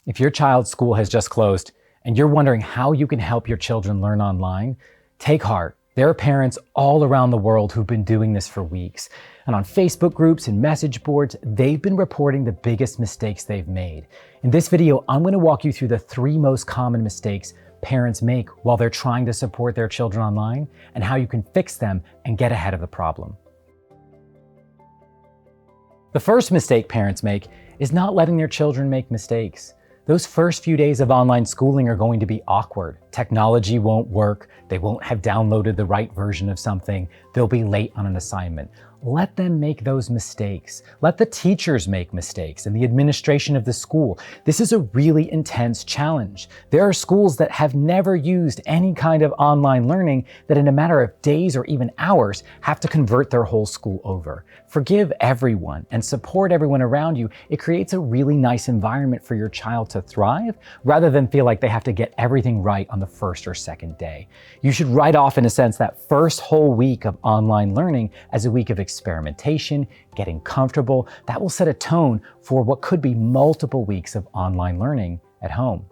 If your child's school has just closed and you're wondering how you can help your children learn online, take heart. There are parents all around the world who've been doing this for weeks. And on Facebook groups and message boards, they've been reporting the biggest mistakes they've made. In this video, I'm going to walk you through the 3 most common mistakes parents make while they're trying to support their children online and how you can fix them and get ahead of the problem. The first mistake parents make is not letting their children make mistakes. Those first few days of online schooling are going to be awkward. Technology won't work. They won't have downloaded the right version of something. They'll be late on an assignment. Let them make those mistakes. Let the teachers make mistakes and the administration of the school. This is a really intense challenge. There are schools that have never used any kind of online learning that in a matter of days or even hours have to convert their whole school over. Forgive everyone and support everyone around you. It creates a really nice environment for your child to thrive rather than feel like they have to get everything right on the first or second day. You should write off, in a sense, that first whole week of online learning as a week of experimentation, getting comfortable. That will set a tone for what could be multiple weeks of online learning at home.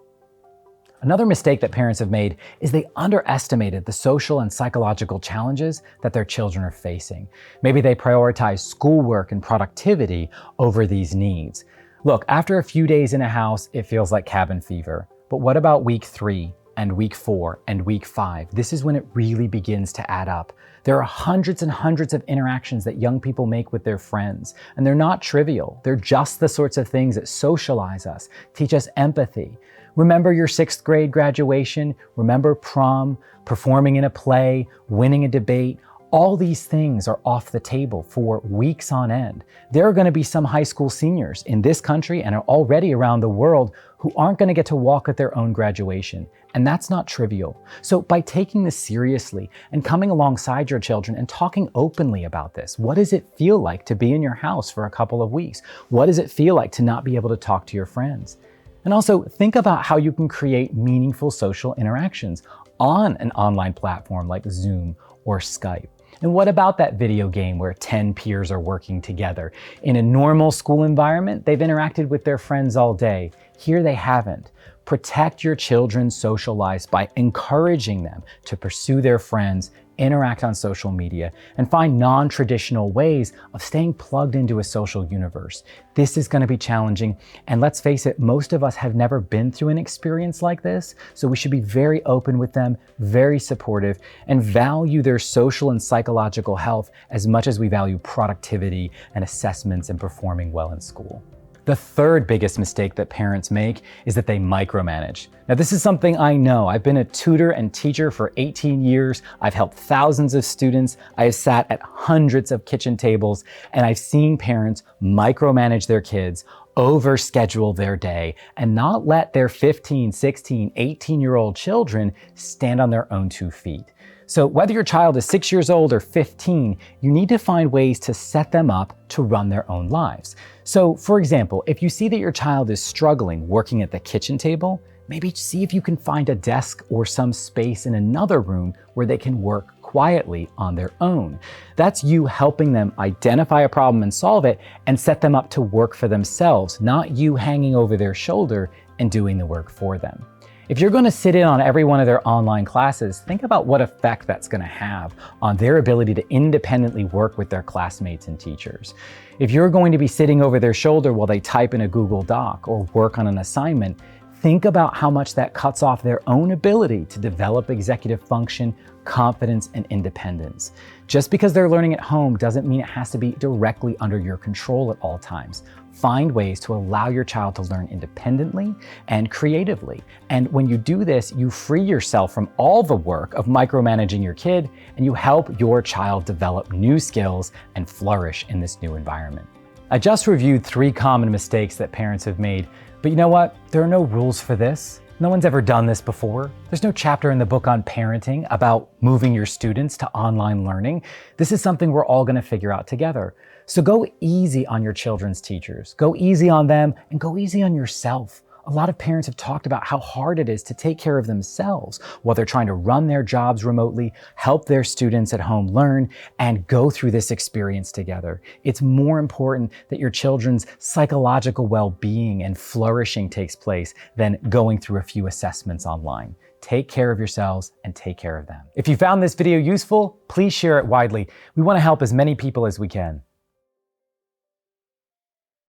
Another mistake that parents have made is they underestimated the social and psychological challenges that their children are facing. Maybe they prioritize schoolwork and productivity over these needs. Look, after a few days in a house, it feels like cabin fever. But what about week 3 and week 4 and week 5? This is when it really begins to add up. There are hundreds and hundreds of interactions that young people make with their friends, and they're not trivial. They're just the sorts of things that socialize us, teach us empathy. Remember your 6th grade graduation? Remember prom, performing in a play, winning a debate? All these things are off the table for weeks on end. There are going to be some high school seniors in this country and are already around the world who aren't going to get to walk at their own graduation. And that's not trivial. So by taking this seriously and coming alongside your children and talking openly about this, what does it feel like to be in your house for a couple of weeks? What does it feel like to not be able to talk to your friends? And also think about how you can create meaningful social interactions on an online platform like Zoom or Skype. And what about that video game where 10 peers are working together? In a normal school environment, they've interacted with their friends all day. Here they haven't. Protect your children's social lives by encouraging them to pursue their friends, interact on social media, and find non-traditional ways of staying plugged into a social universe. This is going to be challenging, and let's face it, most of us have never been through an experience like this, so we should be very open with them, very supportive, and value their social and psychological health as much as we value productivity and assessments and performing well in school. The third biggest mistake that parents make is that they micromanage. Now, this is something I know. I've been a tutor and teacher for 18 years. I've helped thousands of students. I have sat at hundreds of kitchen tables, and I've seen parents micromanage their kids, overschedule their day, and not let their 15, 16, 18-year-old children stand on their own 2 feet. So whether your child is 6 years old or 15, you need to find ways to set them up to run their own lives. So for example, if you see that your child is struggling working at the kitchen table, maybe see if you can find a desk or some space in another room where they can work quietly on their own. That's you helping them identify a problem and solve it and set them up to work for themselves, not you hanging over their shoulder and doing the work for them. If you're going to sit in on every one of their online classes, think about what effect that's going to have on their ability to independently work with their classmates and teachers. If you're going to be sitting over their shoulder while they type in a Google Doc or work on an assignment, think about how much that cuts off their own ability to develop executive function, confidence, and independence. Just because they're learning at home doesn't mean it has to be directly under your control at all times. Find ways to allow your child to learn independently and creatively. And when you do this, you free yourself from all the work of micromanaging your kid, and you help your child develop new skills and flourish in this new environment. I just reviewed 3 common mistakes that parents have made, but you know what? There are no rules for this. No one's ever done this before. There's no chapter in the book on parenting about moving your students to online learning. This is something we're all going to figure out together. So go easy on your children's teachers. Go easy on them and go easy on yourself. A lot of parents have talked about how hard it is to take care of themselves while they're trying to run their jobs remotely, help their students at home learn, and go through this experience together. It's more important that your children's psychological well-being and flourishing takes place than going through a few assessments online. Take care of yourselves and take care of them. If you found this video useful, please share it widely. We want to help as many people as we can.